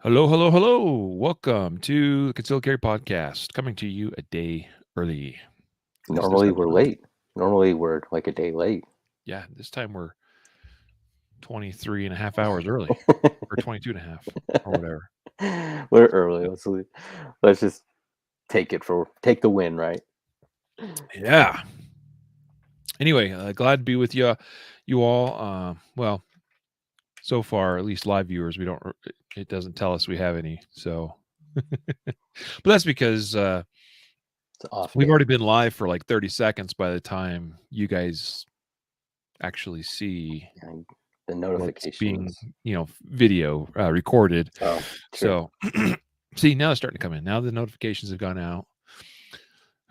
Hello, hello, hello. Welcome to the Concealed Carry Podcast, coming to you a day early. At least this Normally we're episode. late. Normally we're like a day late. Yeah, this time we're 23 and a half hours early, or 22 and a half, or whatever. We're early. Let's just take the win, right? Yeah. Anyway, glad to be with you all. Well, so far, at least live viewers, we don't. It doesn't tell us we have any. So, but that's because It's an off we've day. already been live for like 30 seconds by the time you guys actually see And the what's being notifications. video recorded. Oh, true. So see, now it's starting to come in. Now the notifications have gone out.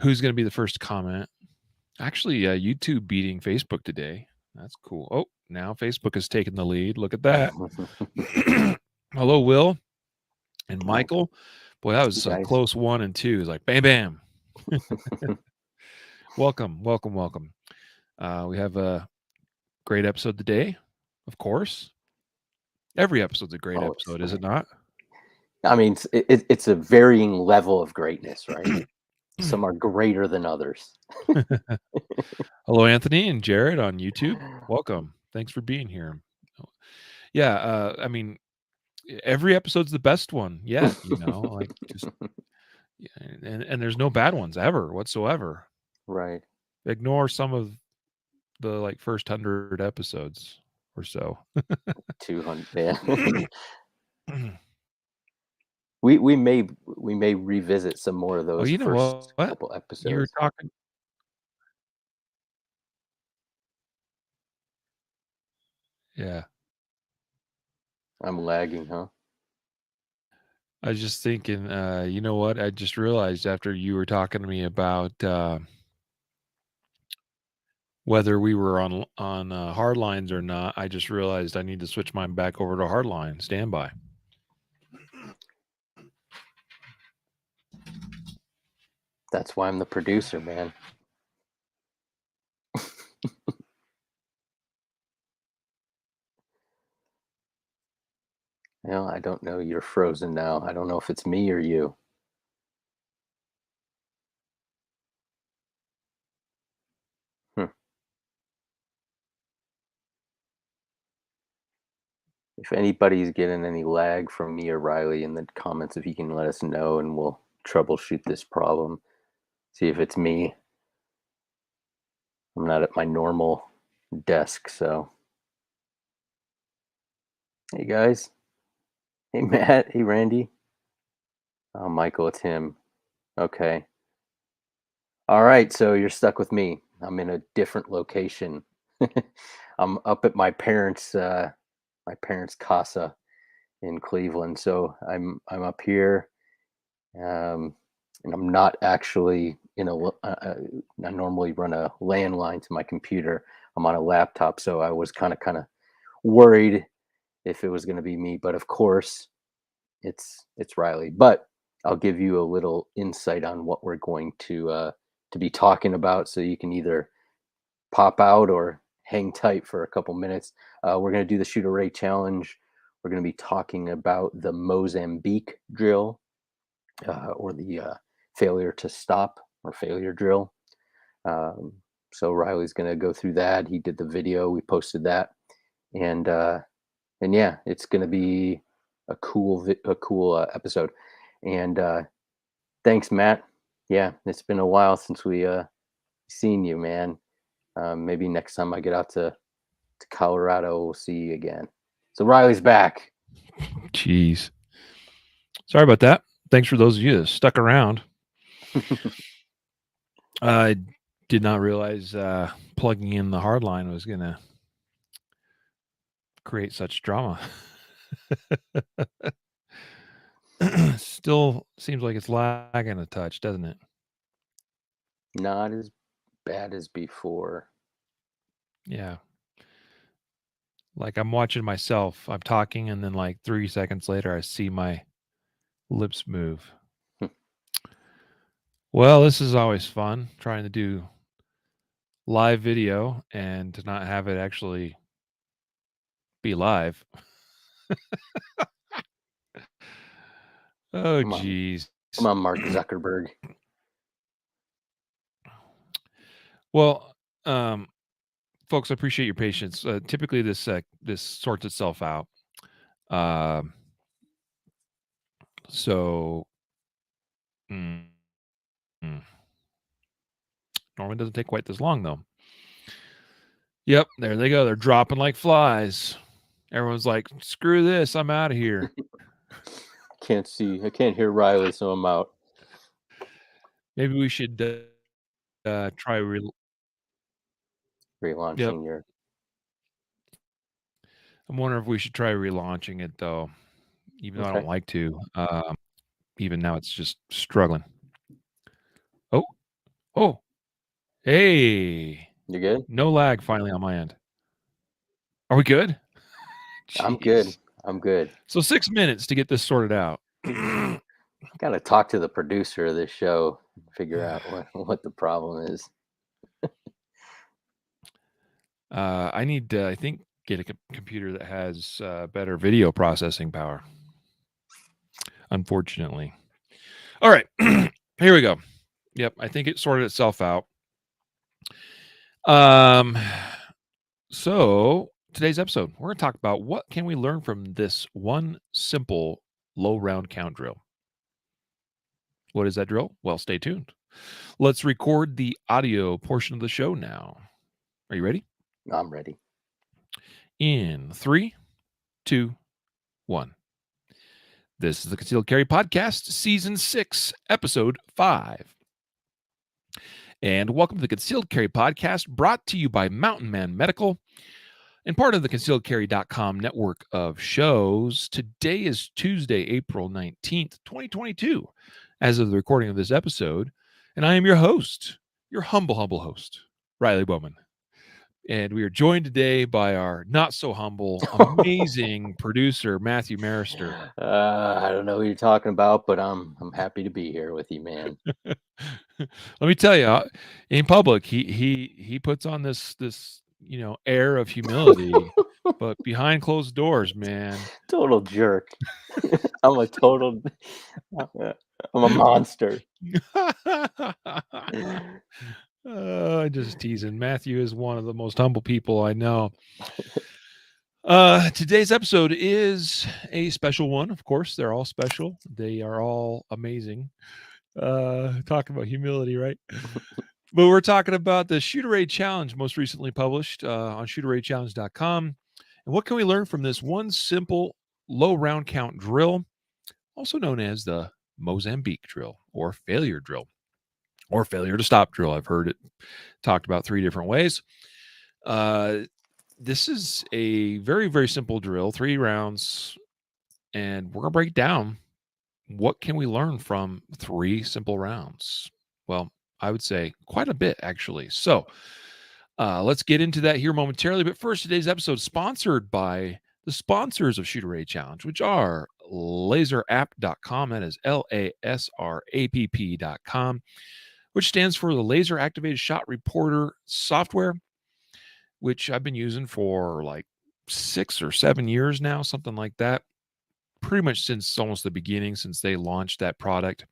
Who's going to be the first to comment? Actually, YouTube beating Facebook today. That's cool. Oh, now Facebook has taken the lead. Look at that. Hello, Will and Michael. Boy, that You was a guys. close 1 and 2. It's like bam bam. Welcome, welcome, welcome. We have a great episode today, of course. Every episode's a great Always. episode, is it not? I mean, it's a varying level of greatness, right? Some are greater than others. Hello, Anthony and Jared on YouTube. Welcome. Thanks for being here. Yeah, I mean, every episode's the best one yet. Like just yeah, and there's no bad ones ever whatsoever. Right. Ignore some of the like first 100 episodes or so. 200. Yeah. We may revisit some more of Oh, those you know first what? couple You were episodes. talking. Yeah, I'm lagging, huh? I was just thinking. You know what? I just realized after you were talking to me about whether we were on hard lines or not, I just realized I need to switch mine back over to hard line standby. That's why I'm the producer, man. I don't know. You're frozen now. I don't know if it's me or you. Hmm. If anybody's getting any lag from me or Riley in the comments, if you can let us know and we'll troubleshoot this problem. See if it's me. I'm not at my normal desk, so. Hey guys. Hey Matt. Hey Randy. Oh, Michael, it's him. Okay. All right, so you're stuck with me. I'm in a different location. I'm up at my parents' casa in Cleveland. So I'm up here, um, and I'm not actually I normally run a landline to my computer. I'm on a laptop, so I was kind of worried if it was going to be me, but of course it's Riley. But I'll give you a little insight on what we're going to be talking about, so you can either pop out or hang tight for a couple minutes. We're going to do the shoot array challenge. We're going to be talking about the Mozambique drill, or the failure to stop or failure drill. Um, so Riley's going to go through that. He did the video. We posted that, and yeah, it's going to be a cool episode. And thanks, Matt. Yeah, it's been a while since we seen you, man. Maybe next time I get out to Colorado, we'll see you again. So Riley's back. Jeez. Sorry about that. Thanks for those of you that stuck around. I did not realize plugging in the hard line was going to create such drama. Still seems like it's lagging a touch, doesn't it? Not as bad as before. Yeah. Like I'm watching myself. I'm talking, and then like 3 seconds later, I see my lips move. Well, this is always fun trying to do live video and to not have it actually be live. Oh, Come on, geez. come on, Mark Zuckerberg. Well, um, folks, I appreciate your patience. Typically, this sorts itself out. Um, so, mm, mm. Normally doesn't take quite this long, though. Yep, there they go. They're dropping like flies. Everyone's like, "Screw this! I'm out of here." Can't see. I can't hear Riley, so I'm out. Maybe we should try. Yep, Relaunching your. I'm wondering if we should try relaunching it though. Even though I don't Okay, like to. Even now, it's just struggling. Oh, oh, hey, you good? no lag finally on my end. Are we good? I'm good. Jeez. I'm good. So 6 minutes to get this sorted out. Got to talk to the producer of this show, and figure out what the problem is. I need to, I think, get a computer that has better video processing power. Unfortunately. All right, here we go. Yep, I think it sorted itself out. Um, so today's episode, we're going to talk about what can we learn from this one simple low round count drill. What is that drill? Well, stay tuned. Let's record the audio portion of the show now. Are you ready? I'm ready. In 3, 2, 1. This is the Concealed Carry Podcast, Season 6, Episode 5. And welcome to the Concealed Carry Podcast, brought to you by Mountain Man Medical and part of the concealedcarry.com network of shows. Today is Tuesday, April 19th, 2022, as of the recording of this episode. And I am your host, your humble host, Riley Bowman. And we are joined today by our not so humble, amazing producer, Matthew Marister. I don't know who you're talking about, but I'm happy to be here with you, man. Let me tell you, in public, he puts on this air of humility, but behind closed doors, man, Total jerk. I'm a total. I'm a monster. just teasing. Matthew is one of the most humble people I know. Today's episode is a special one. Of course, they're all special. They are all amazing. Talking about humility, right? But we're talking about the Shooter A Challenge, most recently published on shooterachallenge.com. And what can we learn from this one simple low round count drill, also known as the Mozambique Drill or failure drill or failure to stop drill? I've heard it talked about 3 different ways. This is a very, very simple drill, 3 rounds, and we're going to break down what can we learn from 3 simple rounds. Well, I would say quite a bit, actually. So let's get into that here momentarily. But first, today's episode is sponsored by the sponsors of Shooter A Challenge, which are laserapp.com. That is LASRAPP.com, which stands for the Laser Activated Shot Reporter software, which I've been using for like 6 or 7 years now, something like that. Pretty much since almost the beginning, since they launched that product.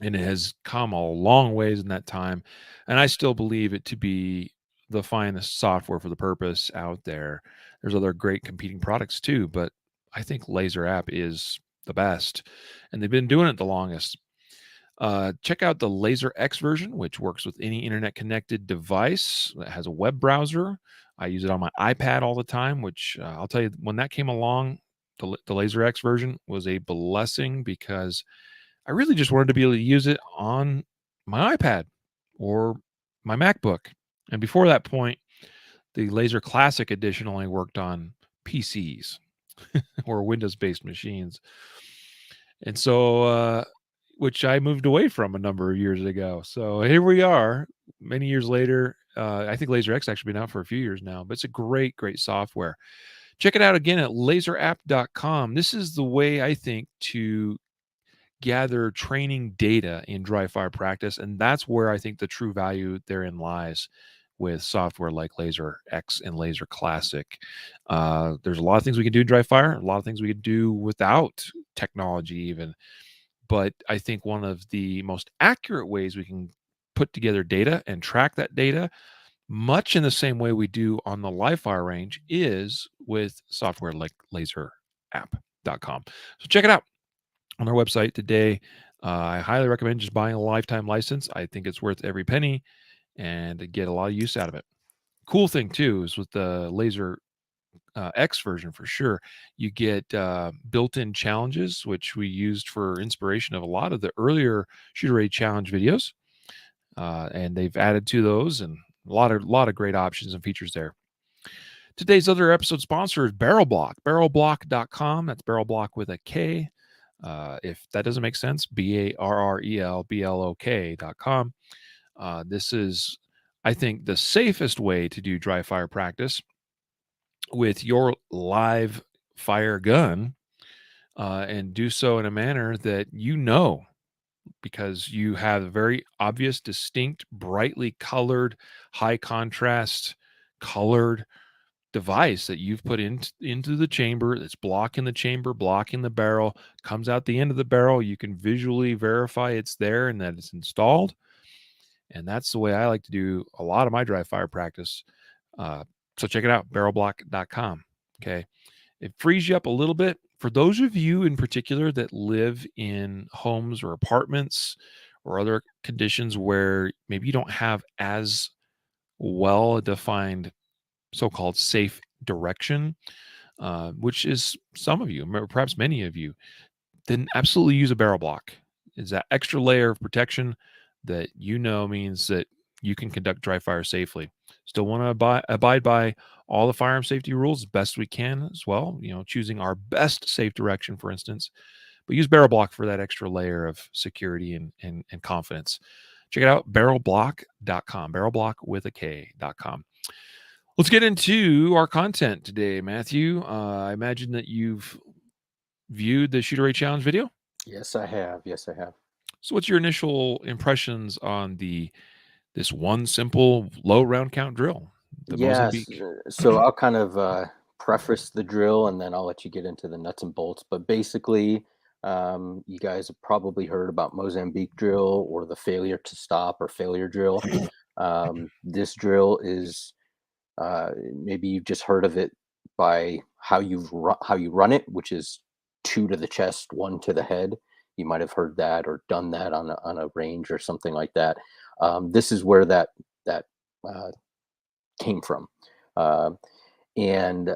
And it has come a long ways in that time. And I still believe it to be the finest software for the purpose out there. There's other great competing products too, but I think Laser App is the best. And they've been doing it the longest. Check out the Laser X version, which works with any internet connected device that has a web browser. I use it on my iPad all the time, which I'll tell you, when that came along, the Laser X version was a blessing because I really just wanted to be able to use it on my iPad or my MacBook. And before that point, the Laser Classic Edition only worked on PCs or Windows-based machines. And so, which I moved away from a number of years ago. So here we are, many years later. I think Laser X actually been out for a few years now, but it's a great, great software. Check it out again at laserapp.com. This is the way I think to gather training data in dry fire practice. And that's where I think the true value therein lies with software like Laser X and Laser Classic. There's a lot of things we can do in dry fire, a lot of things we can do without technology even. But I think one of the most accurate ways we can put together data and track that data, much in the same way we do on the live fire range, is with software like laserapp.com. So check it out on our website today. I highly recommend just buying a lifetime license. I think it's worth every penny and get a lot of use out of it. Cool thing too is with the Laser X version for sure, you get built-in challenges, which we used for inspiration of a lot of the earlier Shooter Raid challenge videos, and they've added to those and a lot of great options and features there. Today's other episode sponsor is BarrelBlock, barrelblock.com. That's BarrelBlock with a K. If that doesn't make sense, BarrelBlock.com. This is, I think, the safest way to do dry fire practice with your live fire gun, and do so in a manner that you know, because you have a very obvious, distinct, brightly colored, high contrast colored device that you've put into the chamber that's blocking the chamber, blocking the barrel, comes out the end of the barrel. You can visually verify it's there and that it's installed. And that's the way I like to do a lot of my dry fire practice. So check it out, barrelblock.com. Okay. It frees you up a little bit. For those of you in particular that live in homes or apartments or other conditions where maybe you don't have as well defined so-called safe direction, which is some of you, perhaps many of you, then absolutely use a barrel block. It's that extra layer of protection that you know means that you can conduct dry fire safely. Still want to abide by all the firearm safety rules as best we can as well, choosing our best safe direction, for instance, but use barrel block for that extra layer of security and confidence. Check it out, barrelblock.com, barrelblock with a K.com. Let's get into our content today, Matthew. I imagine that you've viewed the Shooter Raid Challenge video. Yes, I have. So what's your initial impressions on this one simple low round count drill, the Yes. Mozambique? So I'll kind of preface the drill, and then I'll let you get into the nuts and bolts. But basically, you guys have probably heard about Mozambique Drill or the failure to stop or failure drill. This drill is maybe you've just heard of it by how you run it, which is 2 to the chest, 1 to the head. You might have heard that or done that on a range or something like that. This is where that uh, came from. And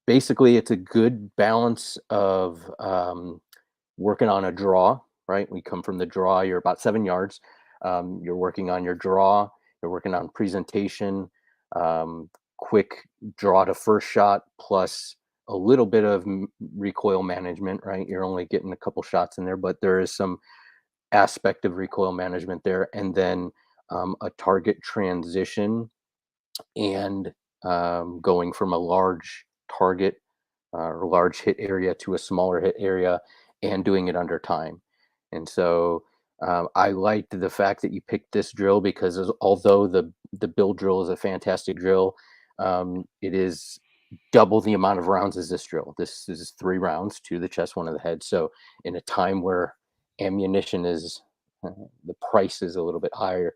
basically, it's a good balance of working on a draw, right? We come from the draw, you're about 7 yards. You're working on your draw, you're working on presentation, quick draw to first shot, plus a little bit of recoil management, right? You're only getting a couple shots in there, but there is some aspect of recoil management there. And then a target transition and going from a large target or large hit area to a smaller hit area and doing it under time. And so I liked the fact that you picked this drill because although the build drill is a fantastic drill, it is double the amount of rounds as this drill. This is 3 rounds, 2 to the chest, 1 to the head. So in a time where ammunition is the price is a little bit higher,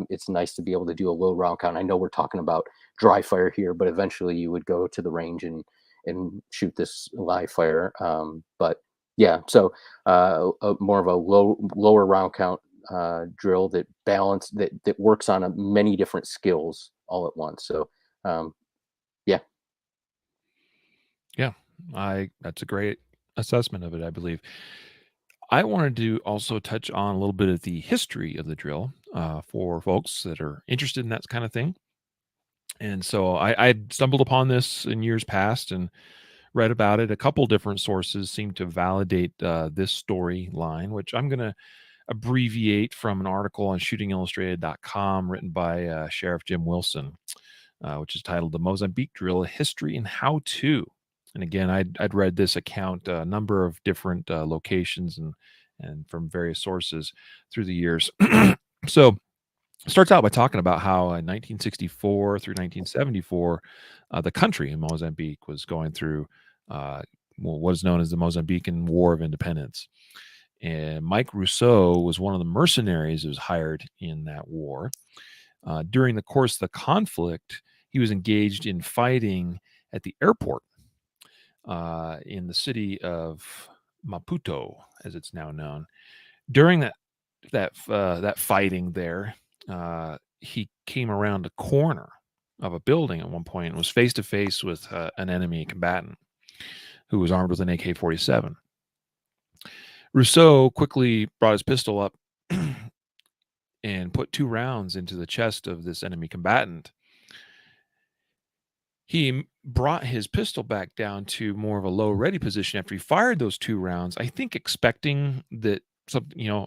it's nice to be able to do a low round count. I know we're talking about dry fire here, but eventually you would go to the range and shoot this live fire. But yeah, so more of a lower round count drill that works on many different skills all at once. So yeah. Yeah, that's a great assessment of it, I believe. I wanted to also touch on a little bit of the history of the drill for folks that are interested in that kind of thing. And so I stumbled upon this in years past and read about it. A couple different sources seem to validate this storyline, which I'm going to abbreviate from an article on shootingillustrated.com written by Sheriff Jim Wilson, which is titled "The Mozambique Drill: History and How To." And again, I'd read this account a number of different locations and from various sources through the years. So it starts out by talking about how in 1964 through 1974, the country in Mozambique was going through what is known as the Mozambican War of Independence. And Mike Rousseau was one of the mercenaries who was hired in that war. During the course of the conflict, he was engaged in fighting at the airport in the city of Maputo, as it's now known. During that fighting there, he came around a corner of a building at one point and was face to face with an enemy combatant who was armed with an AK-47. Rousseau quickly brought his pistol up and put 2 rounds into the chest of this enemy combatant. He brought his pistol back down to more of a low ready position after he fired those 2 rounds, I think expecting that something,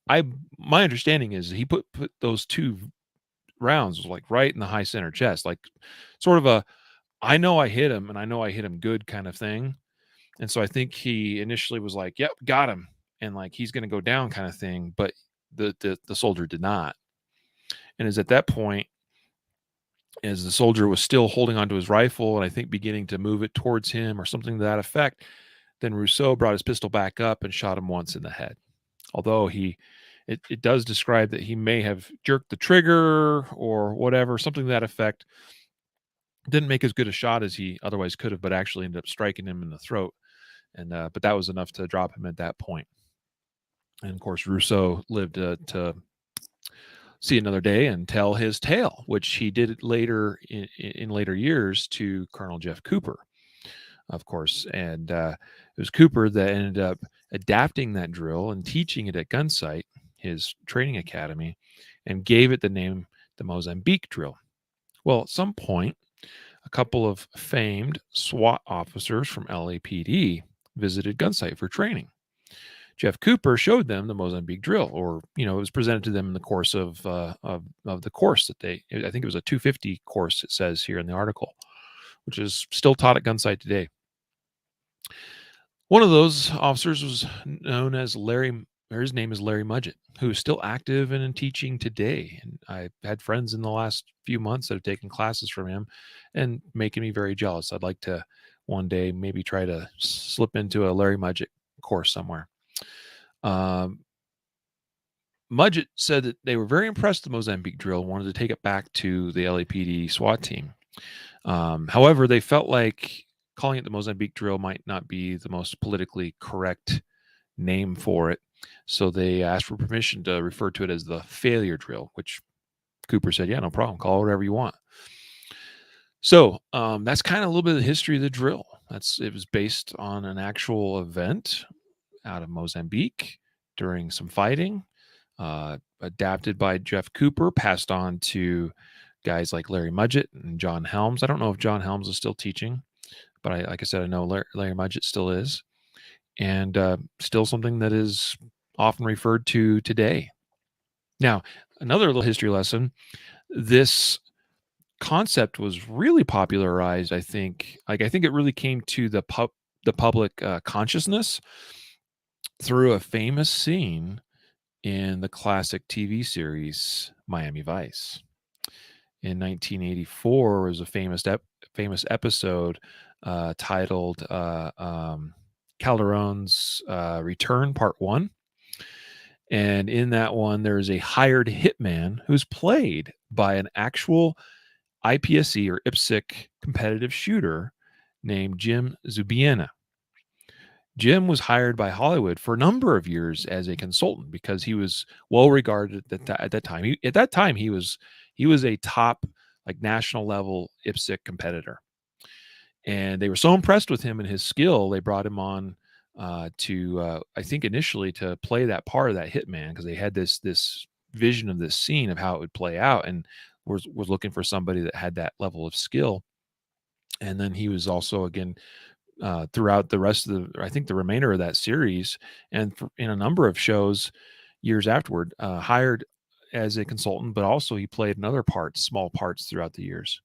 my understanding is he put those 2 rounds like right in the high center chest, like sort of a, I know I hit him and I know I hit him good kind of thing. And so I think he initially was like, yep, got him. And like, he's going to go down kind of thing. But the soldier did not. And is at that point, as the soldier was still holding onto his rifle and I think beginning to move it towards him or something to that effect, then Rousseau brought his pistol back up and shot him once in the head. Although it does describe that he may have jerked the trigger or whatever, something to that effect. Didn't make as good a shot as he otherwise could have, but actually ended up striking him in the throat. And but that was enough to drop him at that point. And of course, Rousseau lived to see another day and tell his tale, which he did later in later years to Colonel Jeff Cooper, of course. And it was Cooper that ended up adapting that drill and teaching it at Gunsight, his training academy, and gave it the name the Mozambique Drill. Well, at some point, a couple of famed SWAT officers from LAPD visited Gunsight for training. Jeff Cooper showed them the Mozambique Drill, or it was presented to them in the course of the course that I think it was a 250 course. It says here in the article, which is still taught at Gunsight today. One of those officers was known as Larry. His name is Larry Mudgett, who is still active and in teaching today. And I've had friends in the last few months that have taken classes from him, and making me very jealous. I'd like to one day maybe try to slip into a Larry Mudgett course somewhere. Mudgett said that they were very impressed with the Mozambique Drill, wanted to take it back to the LAPD SWAT team. However, they felt like calling it the Mozambique Drill might not be the most politically correct name for it. So they asked for permission to refer to it as the Failure Drill, which Cooper said, yeah, no problem. Call it whatever you want. So that's kind of a little bit of the history of the drill. It was based on an actual event out of Mozambique during some fighting, adapted by Jeff Cooper, passed on to guys like Larry Mudgett and John Helms. I don't know if John Helms is still teaching, but like I said, I know Larry Mudgett still is, and still something that is often referred to today. Now, another little history lesson. This concept was really popularized, I think. I think it really came to the public consciousness through a famous scene in the classic TV series Miami Vice. In 1984 was a famous episode titled Calderon's Return Part 1. And in that one, there's a hired hitman who's played by an actual IPSC or IPSC competitive shooter named Jim Zubiena. Jim was hired by Hollywood for a number of years as a consultant because he was well regarded at that time. At that time, he was a top, like, national level IPSC competitor, and they were so impressed with him and his skill, they brought him on to I think initially to play that part of that hitman, because they had this vision of this scene of how it would play out, and was looking for somebody that had that level of skill. And then he was also, again, throughout the rest of the remainder of that series, and in a number of shows years afterward, hired as a consultant, but also he played in other parts, small parts throughout the years.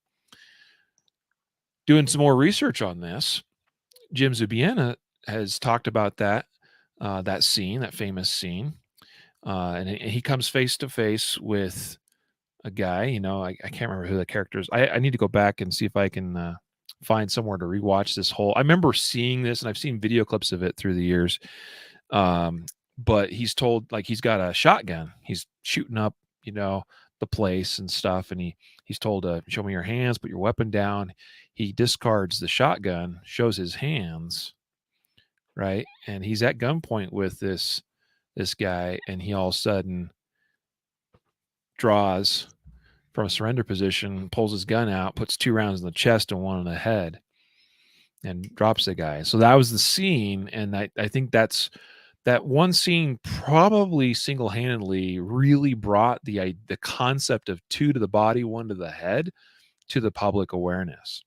Doing some more research on this, Jim Zubiena has talked about that scene, that famous scene, and he comes face to face with a guy. I can't remember who the character is. I need to go back and see if I can find somewhere to rewatch this whole. I remember seeing this, and I've seen video clips of it through the years. But he's told, like, he's got a shotgun. He's shooting up, you know, the place and stuff, and he's told to show me your hands, put your weapon down. He discards the shotgun, shows his hands, right? And he's at gunpoint with this guy, and he all of a sudden draws from a surrender position, pulls his gun out, puts 2 rounds in the chest and 1 in the head, and drops the guy. So that was the scene, and I think that one scene probably single-handedly really brought the concept of 2 to the body, 1 to the head to the public awareness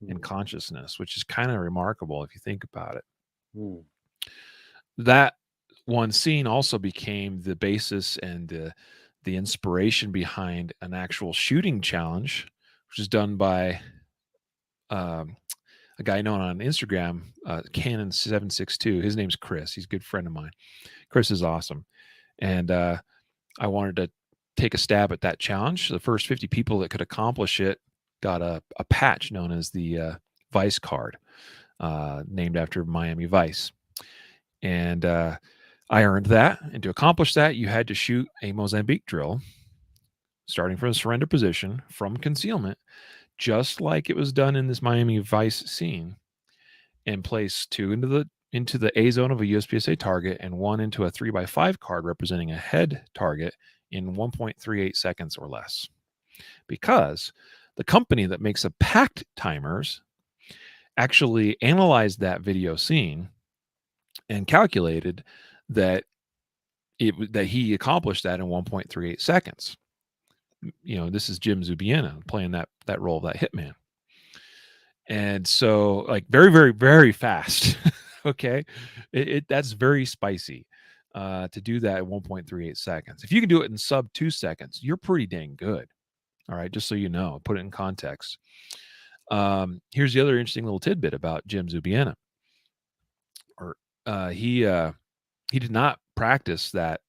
and Mm. consciousness, which is kind of remarkable if you think about it. Mm. That one scene also became the basis and the inspiration behind an actual shooting challenge, which is done by um, a guy known on Instagram, Canon 762. His name's Chris. He's a good friend of mine. Chris is awesome, and I wanted to take a stab at that challenge. The first 50 people that could accomplish it got a patch known as the Vice card, named after Miami Vice. And I earned that. And to accomplish that, you had to shoot a Mozambique drill, starting from a surrender position from concealment, just like it was done in this Miami Vice scene, and place 2 into the A zone of a USPSA target and 1 into a 3x5 card representing a head target in 1.38 seconds or less. Because the company that makes the packed timers actually analyzed that video scene and calculated that that he accomplished that in 1.38 seconds. You know, this is Jim Zubiena playing that role of that hitman. And so, like, very, very, very fast. Okay, that's very spicy to do that in 1.38 seconds. If you can do it in sub 2 seconds, you're pretty dang good. All right, just so you know, put it in context. Here's the other interesting little tidbit about Jim Zubiena. Or he did not practice that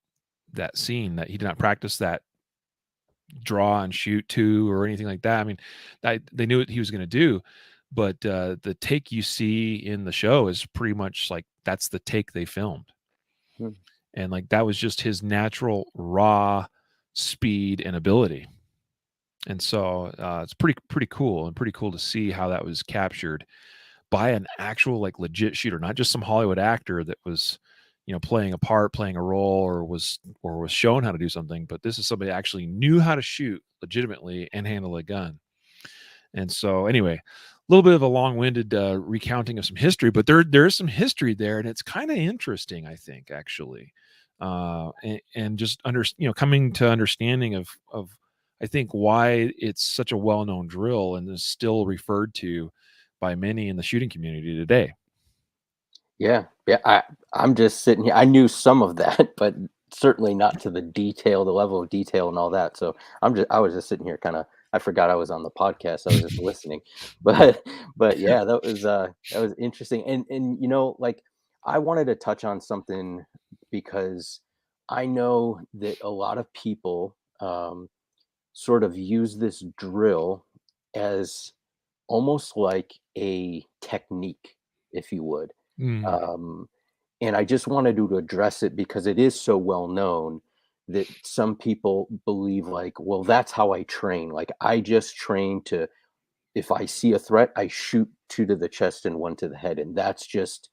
scene. That he did not practice that draw and shoot to or anything like that. I mean, they knew what he was going to do, but the take you see in the show is pretty much like that's the take they filmed. Mm. And like that was just his natural raw speed and ability. And so it's pretty cool, and pretty cool to see how that was captured by an actual, like, legit shooter, not just some Hollywood actor that was, you know, playing a part, playing a role, or was shown how to do something. But this is somebody that actually knew how to shoot legitimately and handle a gun. And so, anyway, a little bit of a long-winded recounting of some history, but there is some history there, and it's kind of interesting, I think, actually, and just coming to understanding of I think why it's such a well-known drill and is still referred to by many in the shooting community today. Yeah, yeah. I'm just sitting here. I knew some of that, but certainly not to the detail, the level of detail, and all that. So I was just sitting here, kind of. I forgot I was on the podcast. I was just listening, but yeah, that was interesting. And like, I wanted to touch on something because I know that a lot of people sort of use this drill as almost like a technique, if you would. Mm, Um, and I just wanted to address it because it is so well known that some people believe, like, well, that's how I train. Like, I just train to, if I see a threat, I shoot 2 to the chest and 1 to the head. And that's just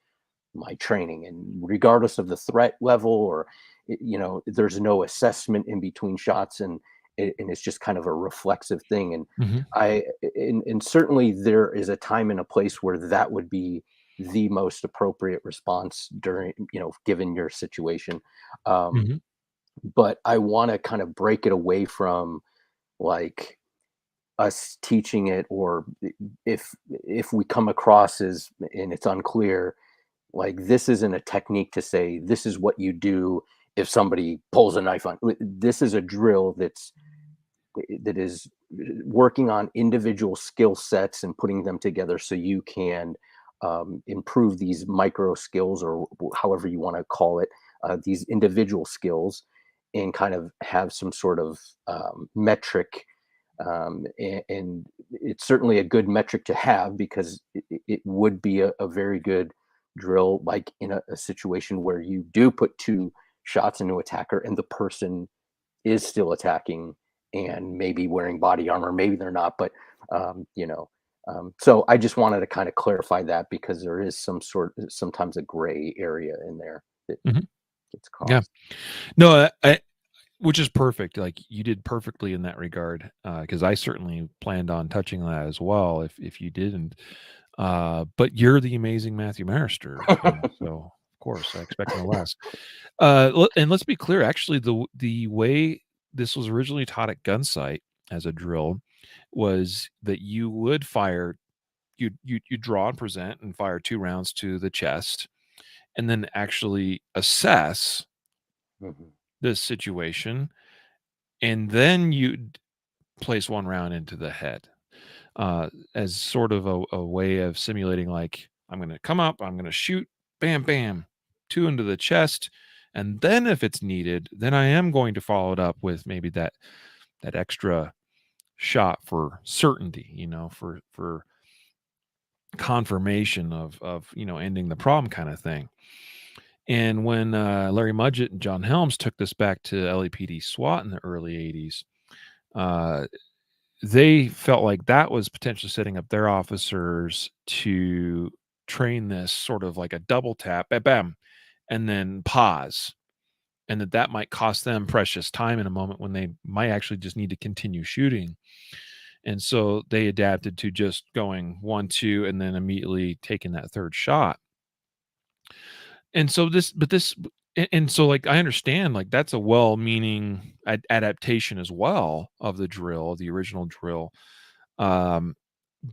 my training. And regardless of the threat level, or, there's no assessment in between shots. And it's just kind of a reflexive thing. And mhm, and certainly there is a time and a place where that would be the most appropriate response during, given your situation. um mhm, but I want to kind of break it away from, like, us teaching it, or if we come across as, and it's unclear, like, this isn't a technique to say this is what you do if somebody pulls a knife on. This is a drill that is working on individual skill sets and putting them together so you can improve these micro skills, or however you want to call it, these individual skills, and kind of have some sort of metric. And it's certainly a good metric to have, because it would be a very good drill, like in a situation where you do put two shots into attacker and the person is still attacking and maybe wearing body armor, maybe they're not, but you know, so I just wanted to kind of clarify that because there is sometimes a gray area in there that Mhm. gets Yeah. crossed. No, which is perfect. Like you did perfectly in that regard, because I certainly planned on touching that as well. If you didn't, but you're the amazing Matthew Marister, so of course I expect no less. And let's be clear. Actually, the way this was originally taught at Gunsight as a drill was that you would fire you draw and present and fire 2 rounds to the chest, and then actually assess Mhm. this situation, and then you place 1 round into the head, as sort of a way of simulating, like, I'm going to come up, I'm going to shoot, bam, bam, 2 into the chest. And then if it's needed, then I am going to follow it up with maybe that extra shot for certainty, for confirmation of ending the problem kind of thing. And when Larry Mudgett and John Helms took this back to LAPD SWAT in the early 80s, uh, they felt like that was potentially setting up their officers to train this sort of like a double tap, bam, bam, and then pause, and that might cost them precious time in a moment when they might actually just need to continue shooting. And so they adapted to just going 1, 2, and then immediately taking that third shot. And so so like I understand, like, that's a well-meaning adaptation as well of the drill, of the original drill. Um,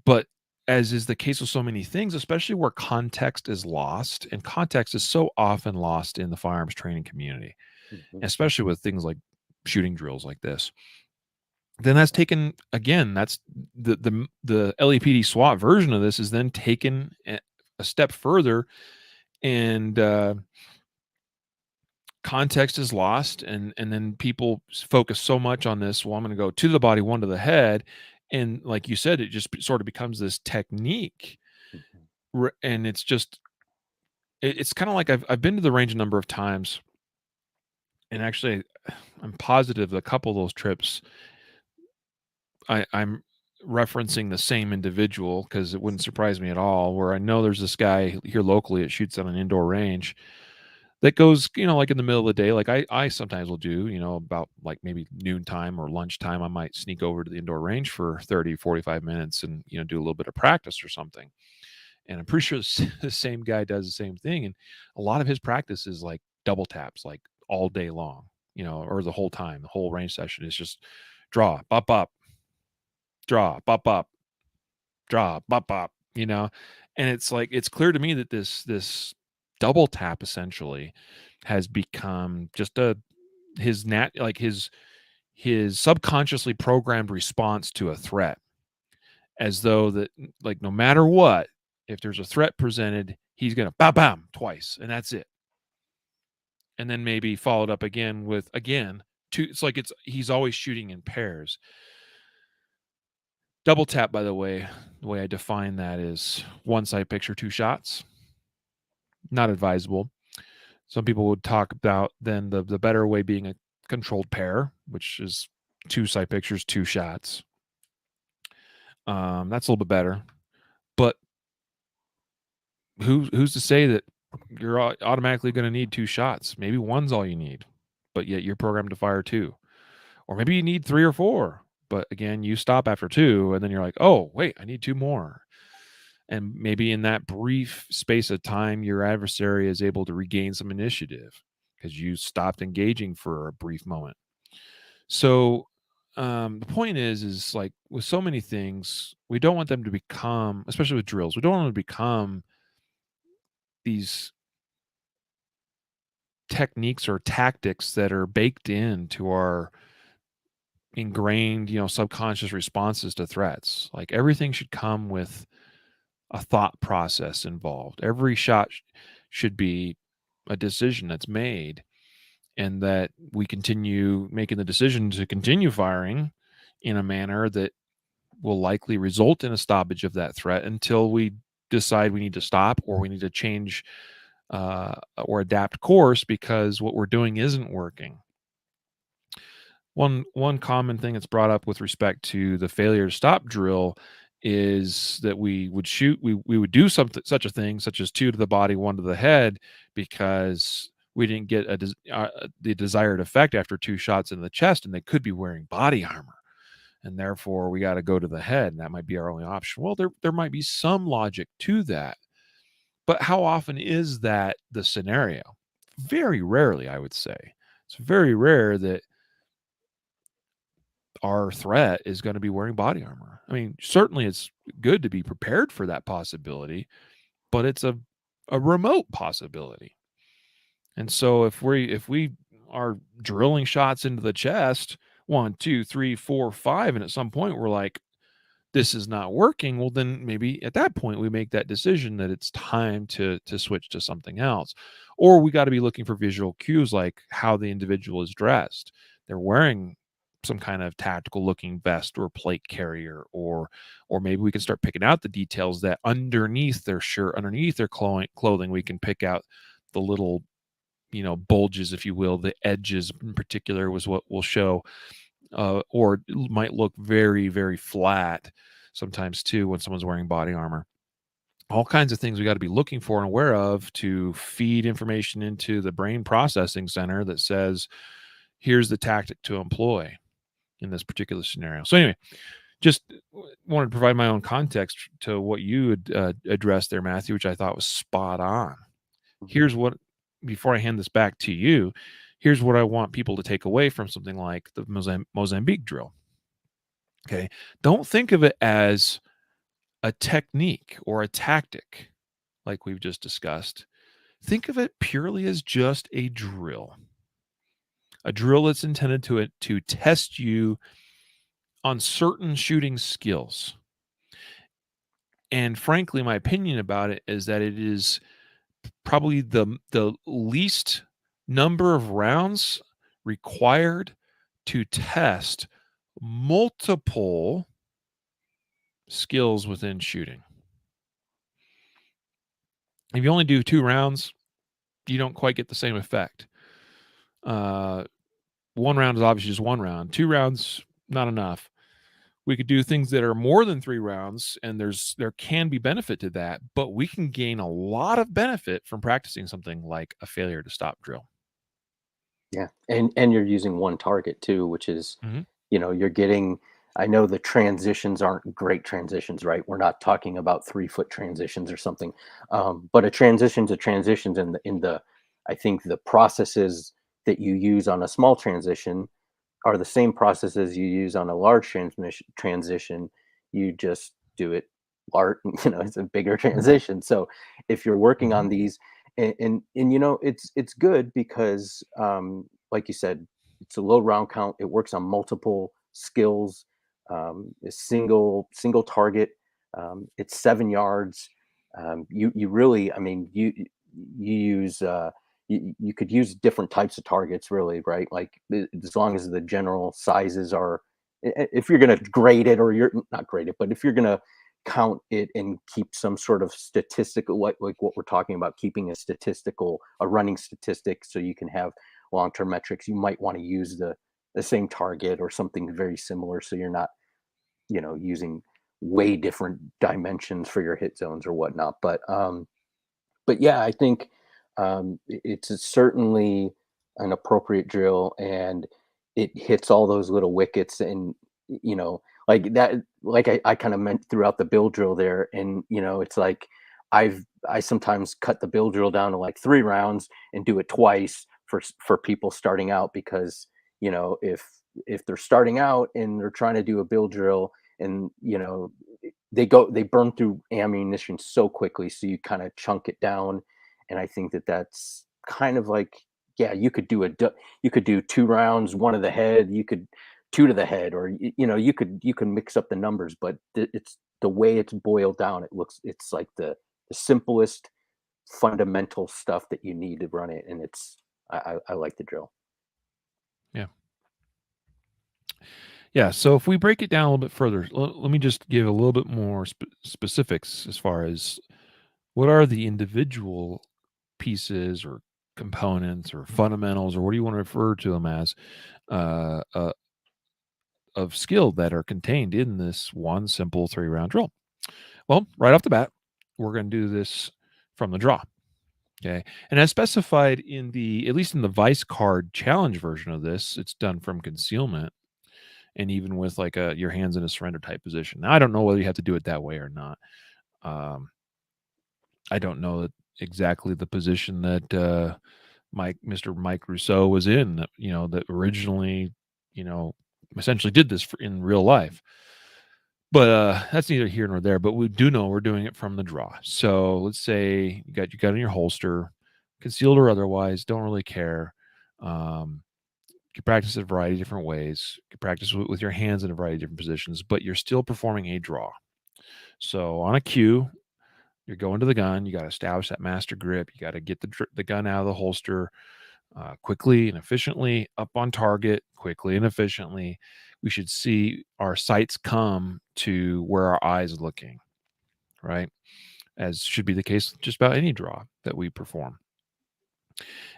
but as is the case with so many things, especially where context is lost, and context is so often lost in the firearms training community, Mhm. especially with things like shooting drills like this, then that's taken again, that's the LAPD SWAT version of this is then taken a step further, and context is lost, and then people focus so much on this, well, I'm going to go 2 to the body, 1 to the head, and like you said, it just sort of becomes this technique. Mhm. And it's just it's kind of like I've been to the range a number of times, and actually I'm positive a couple of those trips I'm referencing the same individual, because it wouldn't surprise me at all, where I know there's this guy here locally that shoots on an indoor range that goes, like in the middle of the day, like I sometimes will do, about like maybe noontime or lunchtime, I might sneak over to the indoor range for 30, 45 minutes and, do a little bit of practice or something. And I'm pretty sure the same guy does the same thing. And a lot of his practice is like double taps, like all day long, or the whole time, the whole range session is just draw, bop, bop, draw, bop, bop, draw, bop, bop, and it's like, it's clear to me that this double tap essentially has become just his subconsciously programmed response to a threat, as though that, like, no matter what, if there's a threat presented, he's gonna bam bam twice, and that's it. And then maybe followed up again with again two. It's like he's always shooting in pairs. Double tap, by the way I define that is one sight picture, 2 shots. Not advisable. Some people would talk about then the better way being a controlled pair, which is 2 sight pictures, 2 shots. That's a little bit better. But who's to say that you're automatically going to need 2 shots? Maybe one's all you need, but yet you're programmed to fire 2. Or maybe you need 3 or 4, but again, you stop after 2, and then you're like, oh wait, I need 2 more. And maybe in that brief space of time, your adversary is able to regain some initiative because you stopped engaging for a brief moment. So the point is like with so many things, we don't want them to become, especially with drills, we don't want them to become these techniques or tactics that are baked into our ingrained, subconscious responses to threats. Like everything should come with a thought process involved. Every shot should be a decision that's made, and that we continue making the decision to continue firing in a manner that will likely result in a stoppage of that threat until we decide we need to stop or we need to change or adapt course because what we're doing isn't working. One common thing that's brought up with respect to the failure to stop drill is that we would do something such a thing such as 2 to the body, 1 to the head, because we didn't get the desired effect after 2 shots in the chest, and they could be wearing body armor, and therefore we got to go to the head, and that might be our only option. Well, there might be some logic to that, but how often is that the scenario? Very rarely, I would say. It's very rare that our threat is going to be wearing body armor. I mean, certainly it's good to be prepared for that possibility, but it's a remote possibility. And so if we are drilling shots into the chest, 1, 2, 3, 4, 5, and at some point we're like, this is not working, well, then maybe at that point we make that decision that it's time to switch to something else. Or we got to be looking for visual cues like how the individual is dressed. They're wearing some kind of tactical looking vest or plate carrier, or maybe we can start picking out the details that underneath their shirt, underneath their clothing, we can pick out the little, bulges, if you will. The edges in particular was what will show, or it might look very, very flat sometimes too when someone's wearing body armor. All kinds of things we got to be looking for and aware of to feed information into the brain processing center that says, here's the tactic to employ in this particular scenario. So anyway, just wanted to provide my own context to what you had addressed there, Matthew, which I thought was spot on. Here's what, before I hand this back to you, here's what I want people to take away from something like the Mozambique drill. Okay. Don't think of it as a technique or a tactic like we've just discussed. Think of it purely as just a drill that's intended to test you on certain shooting skills. And frankly, my opinion about it is that it is probably the least number of rounds required to test multiple skills within shooting. If you only do 2 rounds, you don't quite get the same effect. 1 round is obviously just 1 round. 2 rounds, not enough. We could do things that are more than 3 rounds, and there can be benefit to that, but we can gain a lot of benefit from practicing something like a failure to stop drill. Yeah, and you're using one target too, which is, Mm-hmm. you're getting. I know the transitions aren't great transitions, right? We're not talking about 3-foot transitions or something, but a transition's a transitions in the. I think the processes that you use on a small transition are the same processes you use on a large transition. You just do it large, it's a bigger transition. So if you're working Mm-hmm. on these, and it's good because, like you said, it's a low round count. It works on multiple skills. A single target. It's 7 yards. You really, I mean, you use you could use different types of targets, really, right? Like, as long as the general sizes are, if you're going to grade it, or you're not grade it, but if you're going to count it and keep some sort of statistical, like what we're talking about, keeping a running statistic, so you can have long-term metrics, you might want to use the same target or something very similar, so you're not, using way different dimensions for your hit zones or whatnot. But yeah, I think, it's certainly an appropriate drill, and it hits all those little wickets, and like that, like I kind of meant throughout the bill drill there, and it's like, I sometimes cut the bill drill down to like 3 rounds and do it twice for people starting out, because if they're starting out and they're trying to do a bill drill, and they burn through ammunition so quickly, so you kind of chunk it down. And I think that's kind of like, yeah, you could do 2 rounds, 1 to the head, you could 2 to the head, or you can mix up the numbers, but it's the way it's boiled down. It's like the simplest fundamental stuff that you need to run it, and I like the drill. Yeah. Yeah. So if we break it down a little bit further, let me just give a little bit more specifics as far as What are the individual pieces or components or fundamentals, or what do you want to refer to them as, uh, uh, of skill that are contained in this one simple 3-round drill? Well, right off the bat, we're going to do this from the draw. Okay. And as specified in at least in the Vice Card challenge version of this, it's done from concealment and even with like your hands in a surrender type position. Now, I don't know whether you have to do it that way or not. Um, I don't know exactly the position that Mr. Mike Rousseau was in, that originally, essentially did this in real life. But that's neither here nor there. But we do know we're doing it from the draw. So let's say you got in your holster, concealed or otherwise, don't really care. You can practice a variety of different ways. You can practice with your hands in a variety of different positions, but you're still performing a draw. So on a cue, you're going to the gun. You got to establish that master grip. You got to get the gun out of the holster quickly and efficiently, up on target quickly and efficiently. We should see our sights come to where our eyes are looking, right? As should be the case with just about any draw that we perform.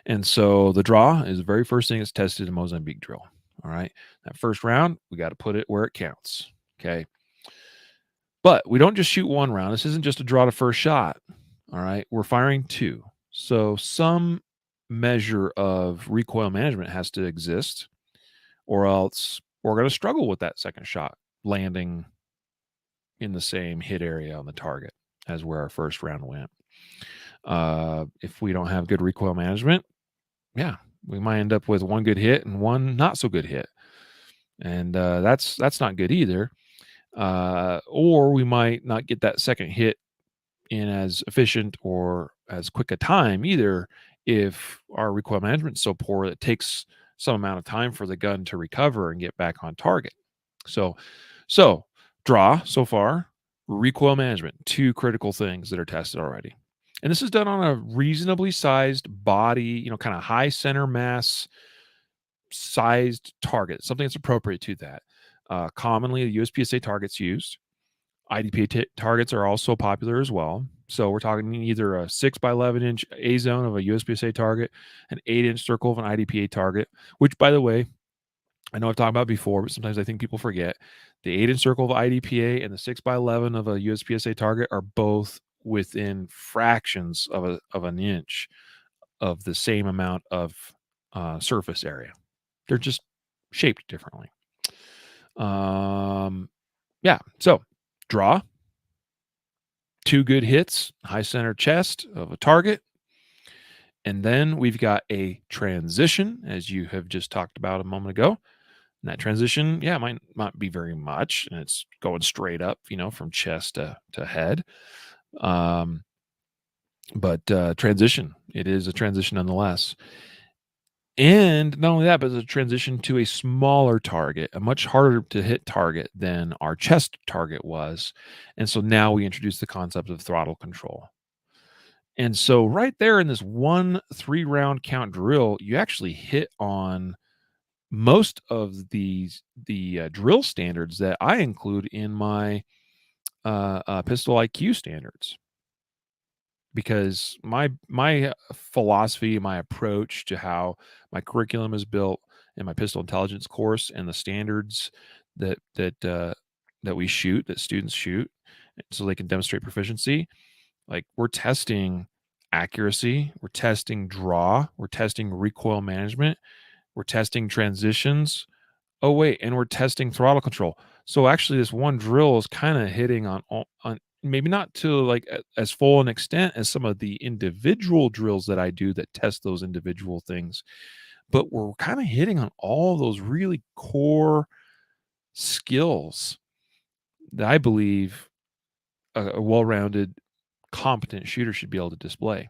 And so the draw is the very first thing that's tested in Mozambique Drill. All right. That first round, we got to put it where it counts. Okay. But we don't just shoot one round. This isn't just a draw to first shot. All right. We're firing two. So some measure of recoil management has to exist, or else we're going to struggle with that second shot landing in the same hit area on the target as where our first round went. If we don't have good recoil management, yeah, we might end up with one good hit and one not so good hit, and that's not good either. Or we might not get that second hit in as efficient or as quick a time either, if our recoil management is so poor that it takes some amount of time for the gun to recover and get back on target. So draw so far, recoil management, two critical things that are tested already. And this is done on a reasonably sized body, kind of high center mass sized target, something that's appropriate to that. Commonly, the USPSA targets used. IDPA targets are also popular as well. So we're talking either a 6x11-inch A zone of a USPSA target, an 8-inch circle of an IDPA target, which, by the way, I know I've talked about before, but sometimes I think people forget. The 8-inch circle of IDPA and the 6x11 of a USPSA target are both within fractions of an inch of the same amount of surface area. They're just shaped differently. Yeah, so draw, two good hits, high center chest of a target. And then we've got a transition, as you have just talked about a moment ago. And that transition, might not be very much. And it's going straight up, from chest to head. But transition, it is a transition nonetheless. And not only that, but it's a transition to a smaller target, a much harder to hit target than our chest target was. And so now we introduce the concept of throttle control. And so right there in this 1 3-round count drill, you actually hit on most of the drill standards that I include in my pistol IQ standards. Because my philosophy, my approach to how my curriculum is built in my pistol intelligence course and the standards that we shoot, that students shoot, so they can demonstrate proficiency, like we're testing accuracy, we're testing draw, we're testing recoil management, we're testing transitions. Oh wait, and we're testing throttle control. So actually, this one drill is kind of hitting on maybe not to like as full an extent as some of the individual drills that I do that test those individual things, but we're kind of hitting on all those really core skills that I believe a well-rounded, competent shooter should be able to display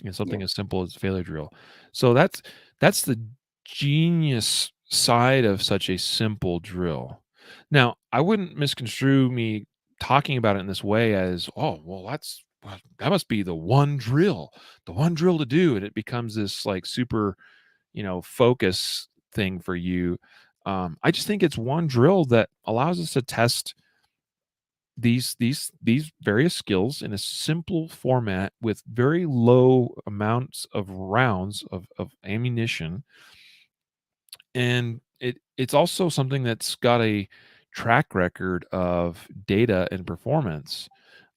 in something as simple as failure drill. So that's the genius side of such a simple drill. Now, I wouldn't misconstrue me talking about it in this way as, oh, well, that must be the one drill to do. And it becomes this like super, focus thing for you. I just think it's one drill that allows us to test these various skills in a simple format with very low amounts of rounds of ammunition, and it's also something that's got a track record of data and performance,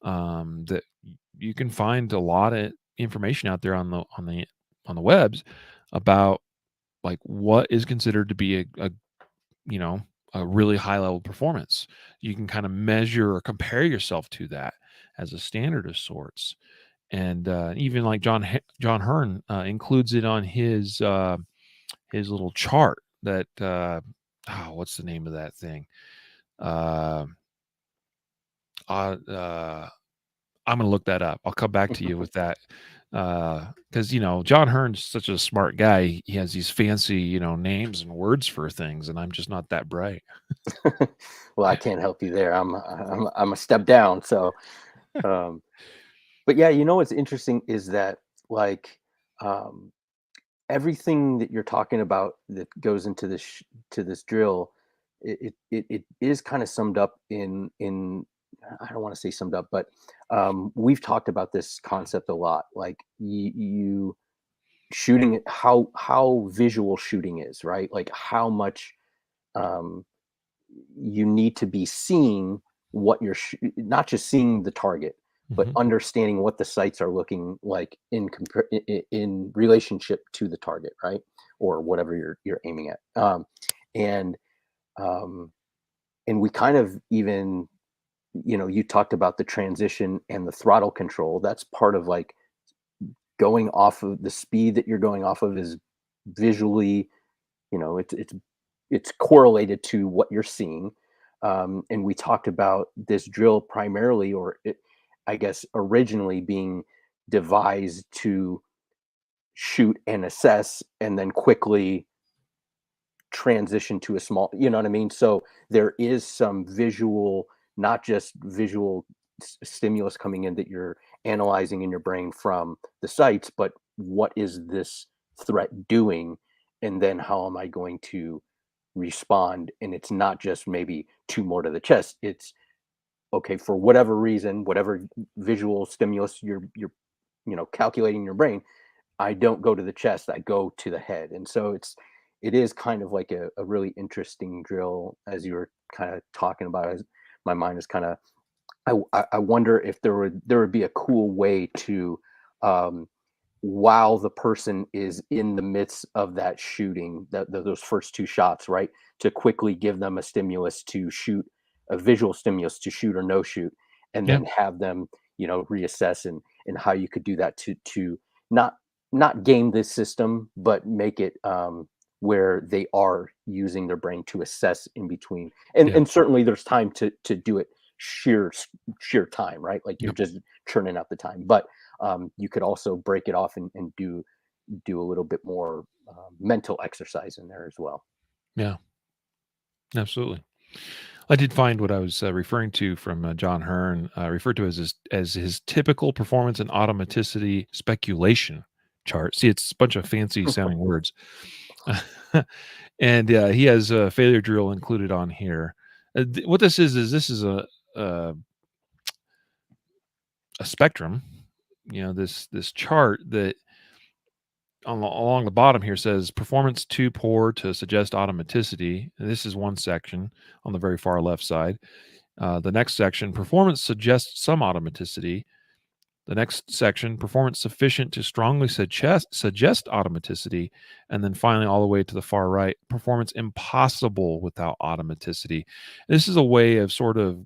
that you can find a lot of information out there on the webs about like what is considered to be a you know a really high level performance. You can kind of measure or compare yourself to that as a standard of sorts, and even like John Hearn includes it on his little chart that what's the name of that thing? Uh, I'm gonna look that up. I'll come back to you with that, because John Hearn's such a smart guy. He has these fancy names and words for things, and I'm just not that bright. Well, I can't help you there. I'm a step down. So, um, but yeah, what's interesting is that like um, everything that you're talking about that goes into to this drill, it is kind of summed up in I don't want to say summed up, but we've talked about this concept a lot. Like you shooting it, how visual shooting is, right? Like how much um, you need to be seeing what you're not just seeing the target, but Hmm. understanding what the sights are looking like in relationship to the target, right? Or whatever you're aiming at. And um, and we kind of even you talked about the transition and the throttle control. That's part of like going off of the speed that you're going off of is visually, it's correlated to what you're seeing. And we talked about this drill primarily, I guess, originally being devised to shoot and assess, and then quickly transition to a small. You know what I mean? So there is some visual, not just visual stimulus coming in that you're analyzing in your brain from the sights, but what is this threat doing, and then how am I going to respond? And it's not just maybe two more to the chest. It's okay, for whatever reason, whatever visual stimulus you're calculating in your brain, I don't go to the chest, I go to the head. And so it is kind of like a really interesting drill, as you were kind of talking about. As my mind is kind of, I wonder if there would be a cool way to, um, while the person is in the midst of that shooting, those first two shots, right, to quickly give them a stimulus to shoot, a visual stimulus to shoot or no shoot, and Yeah, then have them, reassess, and how you could do that to not not game this system, but make it where they are using their brain to assess in between. And yeah, and certainly there's time to do it, sheer time, right? Like you're yep, just churning out the time. But you could also break it off and do a little bit more mental exercise in there as well. yeah, absolutely. I did find what I was referring to from John Hearn, referred to as his typical performance and automaticity speculation chart. See, it's a bunch of fancy sounding words, and he has a failure drill included on here. What this is this is a a spectrum. This chart that along the bottom here says performance too poor to suggest automaticity. And this is one section on the very far left side. The next section, performance suggests some automaticity. The next section, performance sufficient to strongly suggest automaticity. And then finally, all the way to the far right, performance impossible without automaticity. This is a way of sort of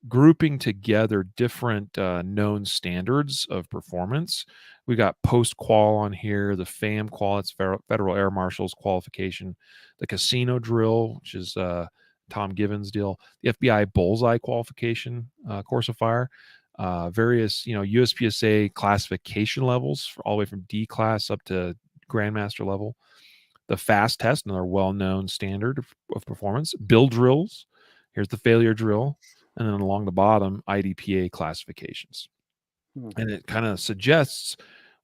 grouping together different known standards of performance. We got post qual on here, the FAM qual, it's Federal Air Marshal's qualification, the casino drill, which is Tom Given's deal, the FBI bullseye qualification, course of fire, various USPSA classification levels all the way from D class up to grandmaster level, the fast test, another well-known standard of performance, bill drills. Here's the failure drill, and then along the bottom, IDPA classifications. Hmm. And it kind of suggests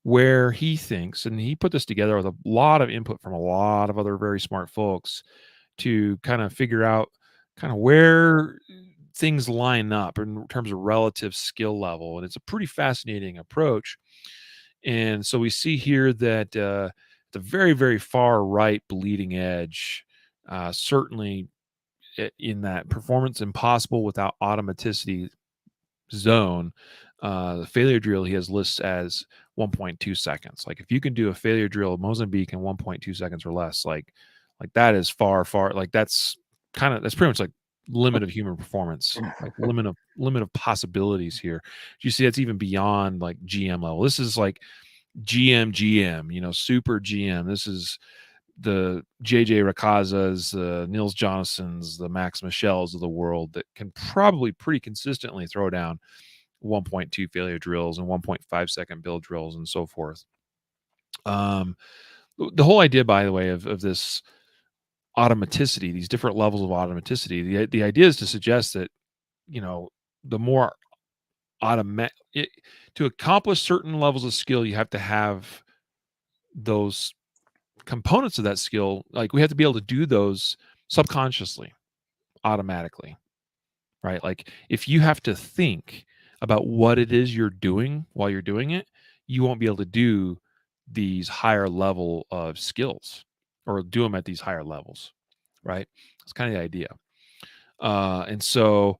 where he thinks, and he put this together with a lot of input from a lot of other very smart folks to kind of figure out kind of where things line up in terms of relative skill level, and it's a pretty fascinating approach. And so we see here that the very, very far right bleeding edge, certainly in that performance impossible without automaticity zone, the failure drill he has lists as 1.2 seconds. Like if you can do a failure drill Mozambique in 1.2 seconds or less, like that is far, far, like that's pretty much like limit of human performance, like limit of possibilities here. You see, that's even beyond like GM level. This is like GM, super GM. This is the JJ Rakazas, the Nils Johnsons, the Max Michels of the world that can probably pretty consistently throw down 1.2 failure drills and 1.5 second build drills and so forth. The whole idea, by the way, of this automaticity, these different levels of automaticity, the idea is to suggest that, the more to accomplish certain levels of skill, you have to have those components of that skill. Like we have to be able to do those subconsciously, automatically, right? Like if you have to think about what it is you're doing while you're doing it, you won't be able to do these higher level of skills or do them at these higher levels, right? That's kind of the idea. And so,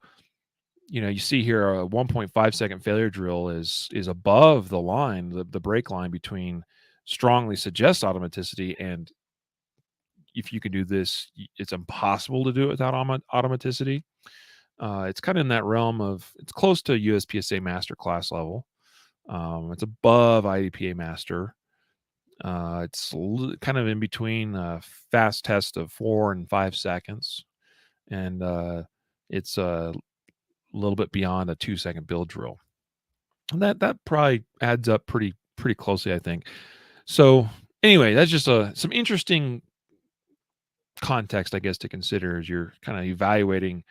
you see here a 1.5 second failure drill is above the line, the break line between strongly suggests automaticity and if you can do this, it's impossible to do it without automaticity. It's kind of in that realm of it's close to USPSA master class level. It's above IDPA master. It's kind of in between fast test of 4 and 5 seconds, and it's a little bit beyond a 2-second build drill. And that probably adds up pretty closely, I think. So anyway, that's just some interesting context, I guess, to consider as you're kind of evaluating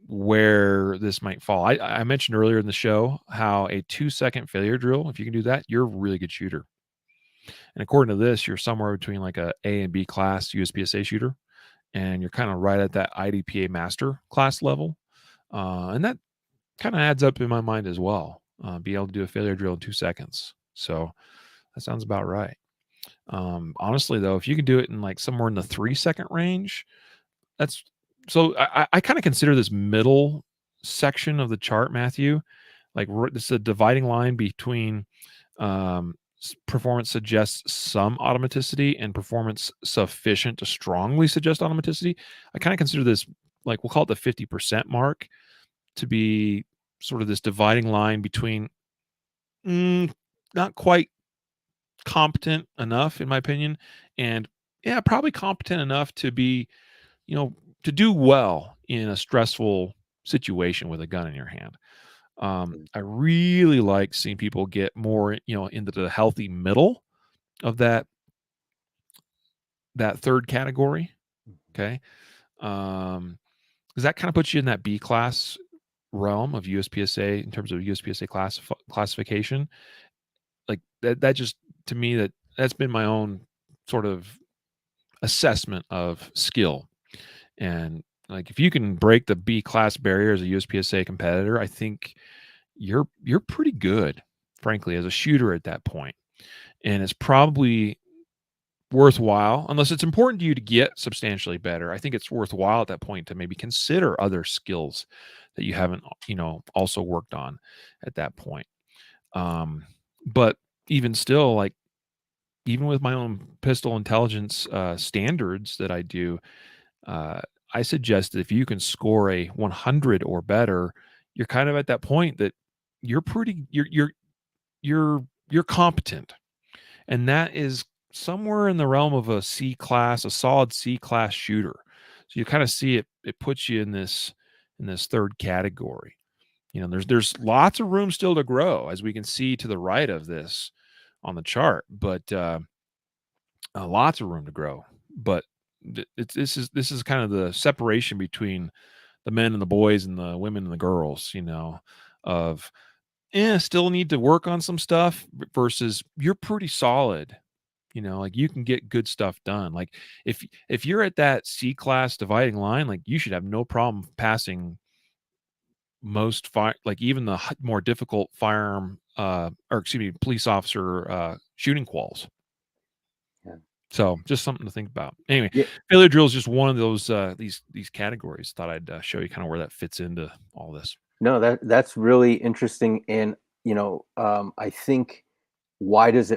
where this might fall. I mentioned earlier in the show how a 2-second failure drill, if you can do that, you're a really good shooter. And according to this, you're somewhere between like a and B class USPSA shooter, and you're kind of right at that IDPA master class level. And that kind of adds up in my mind as well. Be able to do a failure drill in 2 seconds. So that sounds about right. Honestly, though, if you can do it in like somewhere in the 3-second range, that's so I kind of consider this middle section of the chart, Matthew, like this is a dividing line between performance suggests some automaticity and performance sufficient to strongly suggest automaticity. I kind of consider this, like, we'll call it the 50% mark, to be sort of this dividing line between not quite competent enough, in my opinion, and yeah, probably competent enough to be, to do well in a stressful situation with a gun in your hand. I really like seeing people get more, into the healthy middle of that third category. Okay. Because that kind of puts you in that B class realm of USPSA in terms of USPSA classification. Like that just, to me, that's been my own sort of assessment of skill. And like if you can break the B class barrier as a USPSA competitor, I think you're pretty good, frankly, as a shooter at that point. And it's probably worthwhile, unless it's important to you to get substantially better. I think it's worthwhile at that point to maybe consider other skills that you haven't, also worked on at that point. But even still, like even with my own pistol intelligence standards that I do, I suggest that if you can score a 100 or better, you're kind of at that point that you're you're competent, and that is somewhere in the realm of a C class, a solid C class shooter. So you kind of see it. It puts you in this third category. There's lots of room still to grow, as we can see to the right of this on the chart, but lots of room to grow. But this is kind of the separation between the men and the boys and the women and the girls, of still need to work on some stuff versus you're pretty solid Like you can get good stuff done. Like if you're at that C class dividing line, like you should have no problem passing most fire, like even the more difficult firearm, or excuse me, police officer shooting quals. Yeah. So just something to think about. Anyway, Yeah. failure drill is just one of those these categories. Thought I'd show you kind of where that fits into all this. No, that's really interesting. And I think, why does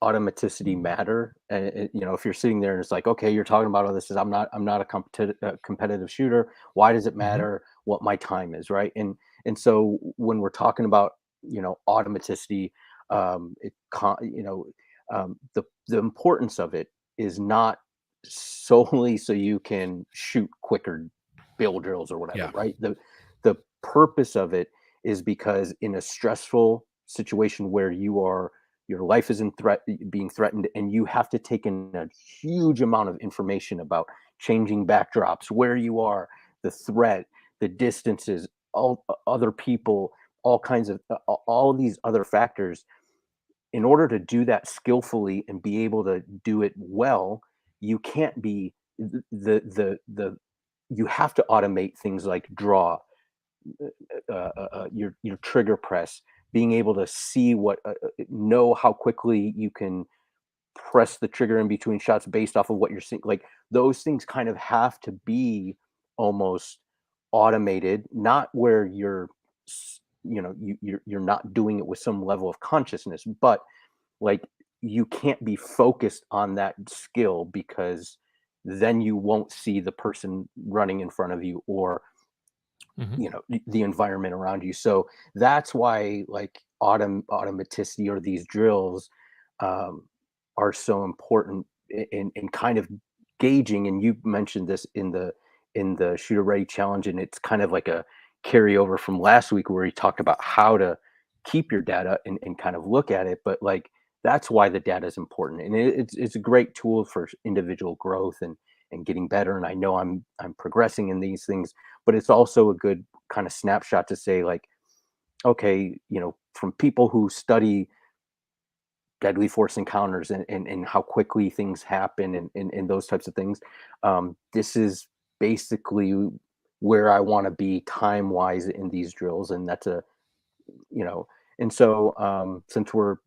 automaticity matter? And if you're sitting there and it's like, okay, you're talking about all this, is I'm not a competitive shooter. Why does it Hmm. matter what my time is, right? And so when we're talking about automaticity, the importance of it is not solely so you can shoot quicker bill drills or whatever, Yeah. right? The purpose of it is because in a stressful situation where your life is being threatened, and you have to take in a huge amount of information about changing backdrops, where you are, the threat, the distances, all other people, all kinds of all these other factors. In order to do that skillfully and be able to do it well, you can't be the you have to automate things like draw, your trigger press, being able to see know how quickly you can press the trigger in between shots based off of what you're seeing. Like those things kind of have to be almost automated, not where you're not doing it with some level of consciousness, but like you can't be focused on that skill, because then you won't see the person running in front of you, or Hmm. the environment around you. So that's why, like, automaticity, or these drills, um, are so important in kind of gauging. And you mentioned this in the shooter ready challenge, and it's kind of like a carryover from last week where he talked about how to keep your data and kind of look at it. But like, that's why the data is important, and it's a great tool for individual growth and getting better. And I know I'm progressing in these things, but it's also a good kind of snapshot to say, like, okay, from people who study deadly force encounters, and how quickly things happen, and those types of things, this is basically where I want to be time wise in these drills. And that's a you know and so, since we're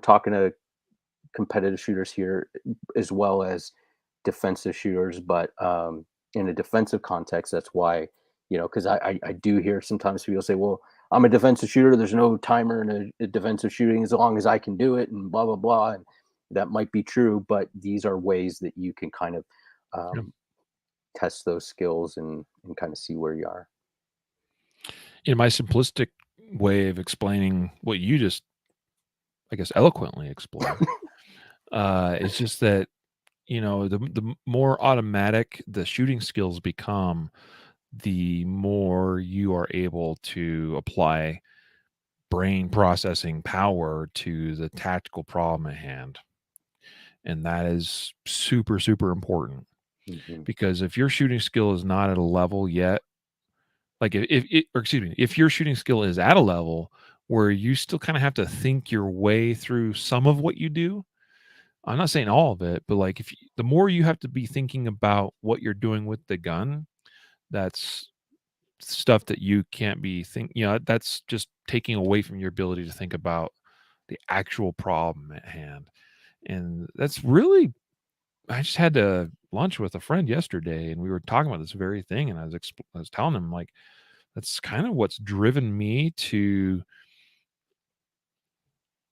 talking to competitive shooters here, as well as defensive shooters. But in a defensive context, that's why, because I do hear sometimes people say, well, I'm a defensive shooter. There's no timer in a defensive shooting as long as I can do it, and blah, blah, blah. And that might be true, but these are ways that you can kind of Yeah. um, test those skills and kind of see where you are. In my simplistic way of explaining what you just, I guess, eloquently explained, it's just that the more automatic the shooting skills become, the more you are able to apply brain processing power to the tactical problem at hand. And that is super, super important, Hmm. because if your shooting skill is not at a level yet, like or excuse me, if your shooting skill is at a level where you still kind of have to think your way through some of what you do, I'm not saying all of it, but like the more you have to be thinking about what you're doing with the gun, that's stuff that you can't be that's just taking away from your ability to think about the actual problem at hand. And that's really, I just had to lunch with a friend yesterday and we were talking about this very thing. And I was telling him, like, that's kind of what's driven me to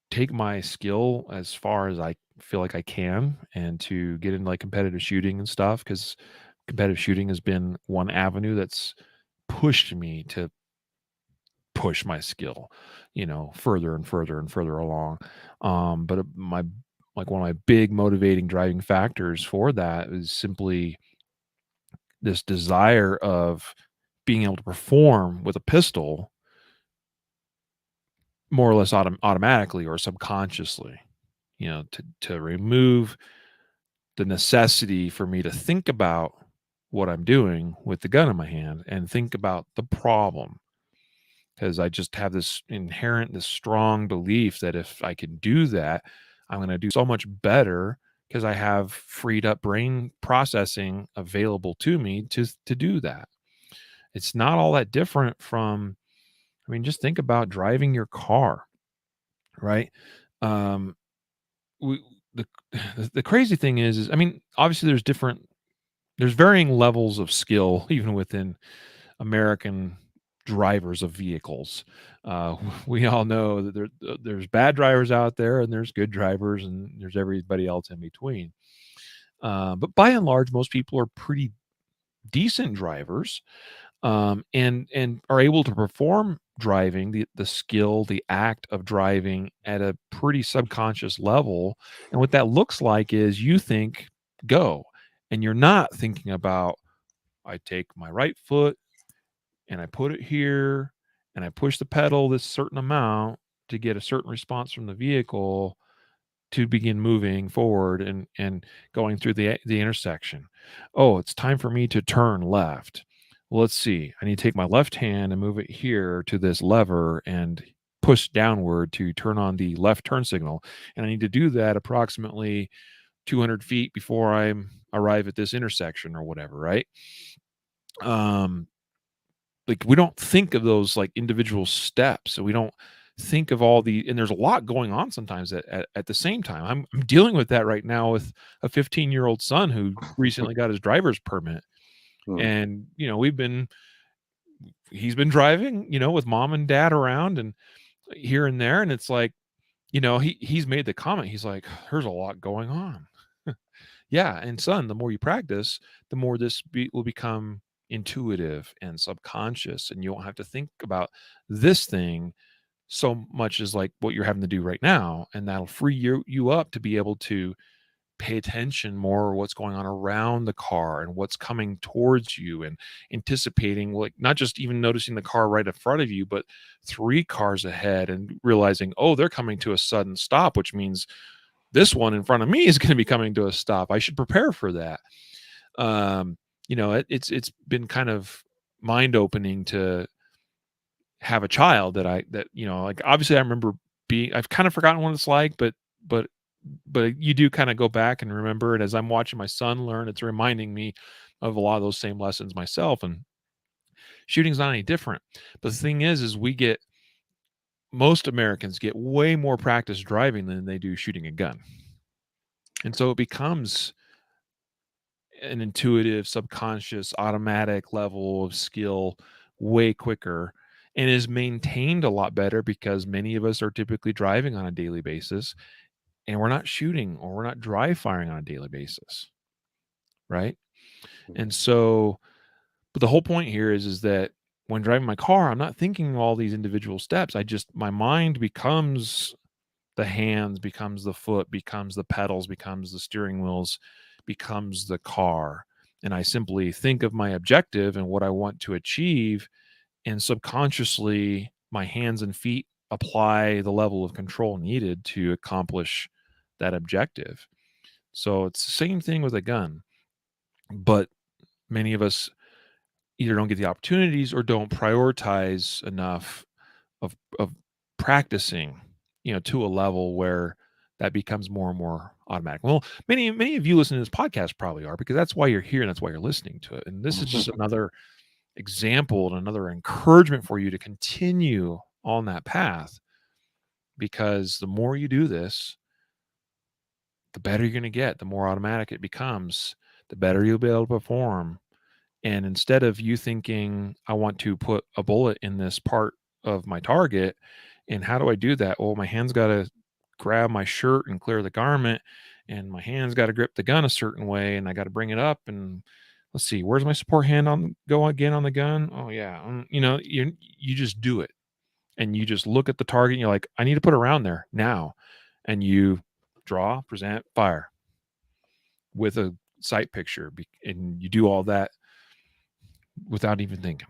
take my skill as far as I feel like I can, and to get into like competitive shooting and stuff, because competitive shooting has been one avenue that's pushed me to push my skill, further and further and further along. But my like one of my big motivating driving factors for that is simply this desire of being able to perform with a pistol more or less automatically or subconsciously, to remove the necessity for me to think about what I'm doing with the gun in my hand and think about the problem. Because I just have this strong belief that if I can do that, I'm going to do so much better because I have freed up brain processing available to me to do that. It's not all that different from, I mean, just think about driving your car, right? Um, we, the the crazy thing is, I mean, obviously there's varying levels of skill even within American drivers of vehicles. We all know that there's bad drivers out there, and there's good drivers, and there's everybody else in between. But by and large, most people are pretty decent drivers, and are able to perform driving, the skill, the act of driving at a pretty subconscious level. And what that looks like is you think go, and you're not thinking about, I take my right foot and I put it here and I push the pedal this certain amount to get a certain response from the vehicle to begin moving forward and going through the intersection. Oh, it's time for me to turn left. Well, let's see. I need to take my left hand and move it here to this lever and push downward to turn on the left turn signal. And I need to do that approximately 200 feet before I arrive at this intersection or whatever, right? Like, we don't think of those like individual steps, so we don't think of all the, and there's a lot going on sometimes at the same time. I'm dealing with that right now with a 15-year-old son who recently got his driver's permit, Mm. and he's been driving, with mom and dad around and here and there, and it's like, he's made the comment. He's like, "There's a lot going on." Yeah, and son, the more you practice, the more will become intuitive and subconscious, and you won't have to think about this thing so much as like what you're having to do right now, and that'll free you up to be able to pay attention more what's going on around the car and what's coming towards you, and anticipating, like, not just even noticing the car right in front of you, but 3 cars ahead, and realizing, oh, they're coming to a sudden stop, which means this one in front of me is going to be coming to a stop. I should prepare for that. It's been kind of mind opening to have a child like, obviously I remember I've kind of forgotten what it's like, but you do kind of go back and remember it. As I'm watching my son learn, it's reminding me of a lot of those same lessons myself, and shooting's not any different. But the thing is most Americans get way more practice driving than they do shooting a gun. And so it becomes an intuitive, subconscious, automatic level of skill way quicker, and is maintained a lot better because many of us are typically driving on a daily basis, and we're not shooting or we're not dry firing on a daily basis, right? And so, but the whole point here is that when driving my car, I'm not thinking all these individual steps. My mind becomes the hands, becomes the foot, becomes the pedals, becomes the steering wheels, becomes the car. And I simply think of my objective and what I want to achieve. And subconsciously, my hands and feet apply the level of control needed to accomplish that objective. So it's the same thing with a gun. But many of us either don't get the opportunities or don't prioritize enough of practicing, to a level where that becomes more and more automatic. Well, many of you listening to this podcast probably are, because that's why you're here and that's why you're listening to it. And this is just another example and another encouragement for you to continue on that path, because the more you do this, the better you're going to get, the more automatic it becomes, the better you'll be able to perform. And instead of you thinking, I want to put a bullet in this part of my target, and how do I do that? Well, my hands got to grab my shirt and clear the garment, and my hands got to grip the gun a certain way, and I got to bring it up, and let's see, where's my support hand go again on the gun? Oh yeah. You just do it, and you just look at the target, and you're like, I need to put it around there now. And you draw, present, fire with a sight picture, and you do all that without even thinking.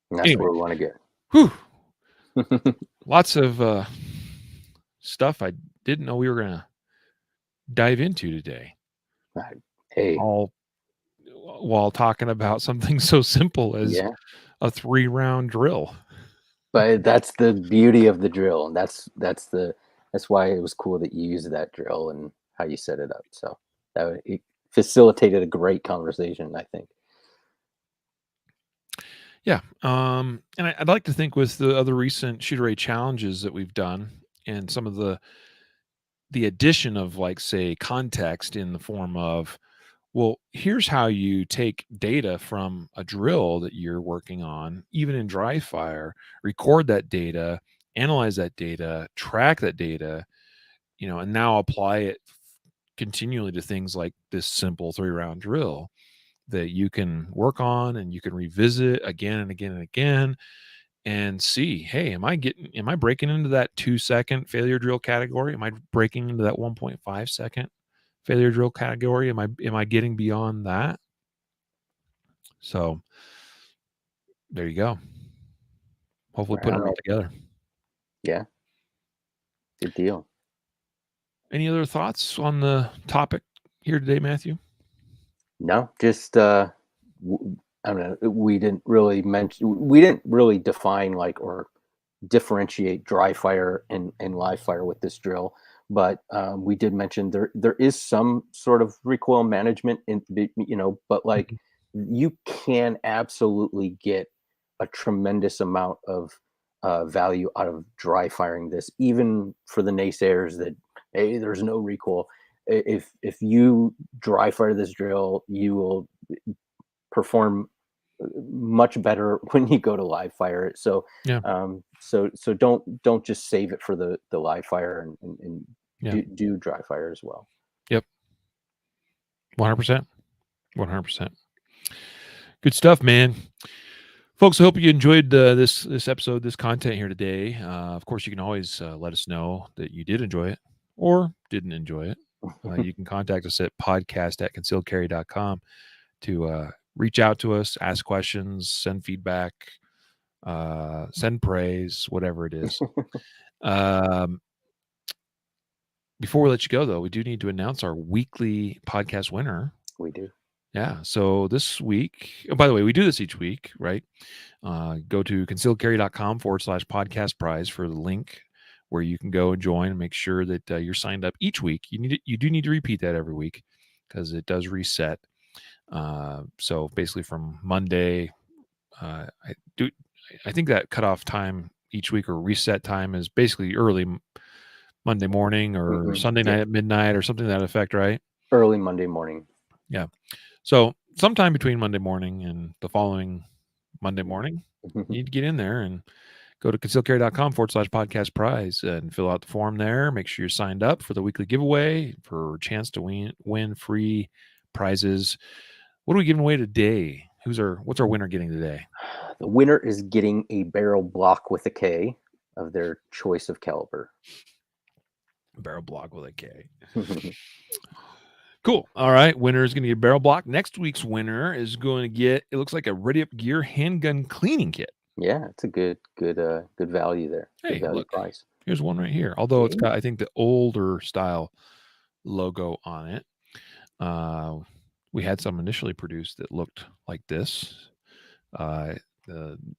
And that's Anyway, where we want to get. whew, lots of stuff I didn't know we were gonna dive into today. Hey, All while talking about something so simple as yeah, a 3-round drill. but that's the beauty of the drill, and that's the that's why it was cool that you used that drill and how you set it up. So it facilitated a great conversation, I think. Yeah. And I'd like to think with the other recent shoot array challenges that we've done and some of the addition of, like, say, context in the form of, well, here's how you take data from a drill that you're working on, even in dry fire, record that data, analyze that data, track that data, and now apply it continually to things like this simple 3-round drill that you can work on and you can revisit again and again and again and see, hey, am I breaking into that 2-second failure drill category? Am I breaking into that 1.5-second failure drill category? Am I getting beyond that? So there you go. Hopefully putting it all Right. together. Yeah. Good deal. Any other thoughts on the topic here today, Matthew? No, just I don't know. We didn't really define like or differentiate dry fire and live fire with this drill, but we did mention there is some sort of recoil management but like Mhm. you can absolutely get a tremendous amount of value out of dry firing this, even for the naysayers that hey, there's no recoil. If you dry fire this drill, you will perform much better when you go to live fire it. So Yeah. so don't just save it for the live fire and Yeah. do dry fire as well. Yep. 100%. 100%. Good stuff, man. Folks, I hope you enjoyed this episode, this content here today. Of course, you can always let us know that you did enjoy it or didn't enjoy it. You can contact us at podcast@concealedcarry.com to reach out to us, ask questions, send feedback, send praise, whatever it is. Um, Before we let you go, though, we do need to announce our weekly podcast winner. We do. Yeah. So this week, by the way, we do this each week, right? Go to concealedcarry.com/podcast prize for the link where you can go and join and make sure that you're signed up each week. You do need to repeat that every week because it does reset. So basically from Monday, I think that cutoff time each week or reset time is basically early Monday morning or Sunday Yeah, night at midnight or something to that effect, right? early Monday morning. Yeah. So sometime between Monday morning and the following Monday morning, you need to get in there and go to concealedcarry.com/podcast prize and fill out the form there. Make sure you're signed up for the weekly giveaway for a chance to win free prizes. What are we giving away today? What's our winner getting today? The winner is getting a barrel block with a K of their choice of caliber. Barrel block with a K. Cool. All right. Winner is going to get a barrel block. Next week's winner is going to get, it looks like a Ready Up Gear handgun cleaning kit. Yeah, it's a good value there. Good Hey, value look, price. here's one right here. Although it's Yeah. got, I think, the older style logo on it. We had some initially produced that looked like this. The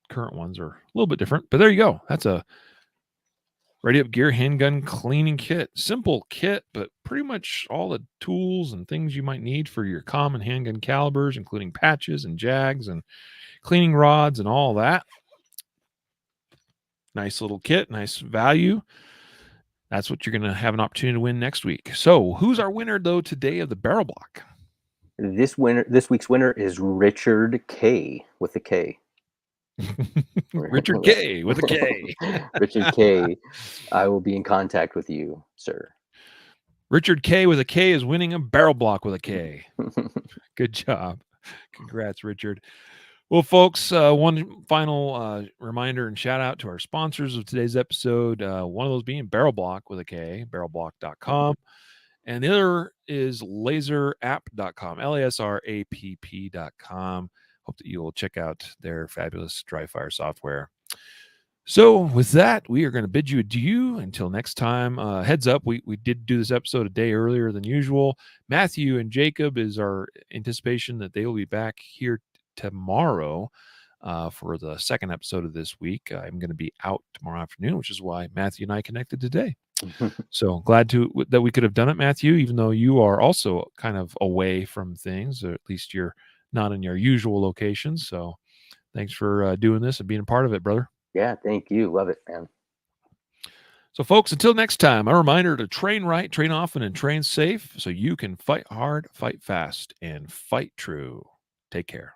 current ones are a little bit different, but there you go. That's a Ready Up Gear handgun cleaning kit. Simple kit, but pretty much all the tools and things you might need for your common handgun calibers, including patches and jags and cleaning rods and all that. Nice little kit, nice value. That's what you're going to have an opportunity to win next week. So, who's our winner, though, today of the barrel block? This week's winner is Richard K with a K. Richard K with a K. Richard K. I will be in contact with you, sir. Richard K with a K is winning a barrel block with a K. Good job. Congrats, Richard. Well, folks, one final reminder and shout out to our sponsors of today's episode. One of those being Barrel Block with a K, barrelblock.com. And the other is laserapp.com, lasrapp.com. Hope that you will check out their fabulous dry fire software. So with that, we are going to bid you adieu until next time. Heads up, we did do this episode a day earlier than usual. Matthew and Jacob is our anticipation that they will be back here tomorrow for the second episode of this week. I'm going to be out tomorrow afternoon, which is why Matthew and I connected today. So glad that we could have done it, Matthew, even though you are also kind of away from things, or at least you're not in your usual locations. So thanks for doing this and being a part of it, brother. Yeah, thank you. Love it, man. So, folks, until next time, a reminder to train right, train often, and train safe so you can fight hard, fight fast, and fight true. Take care.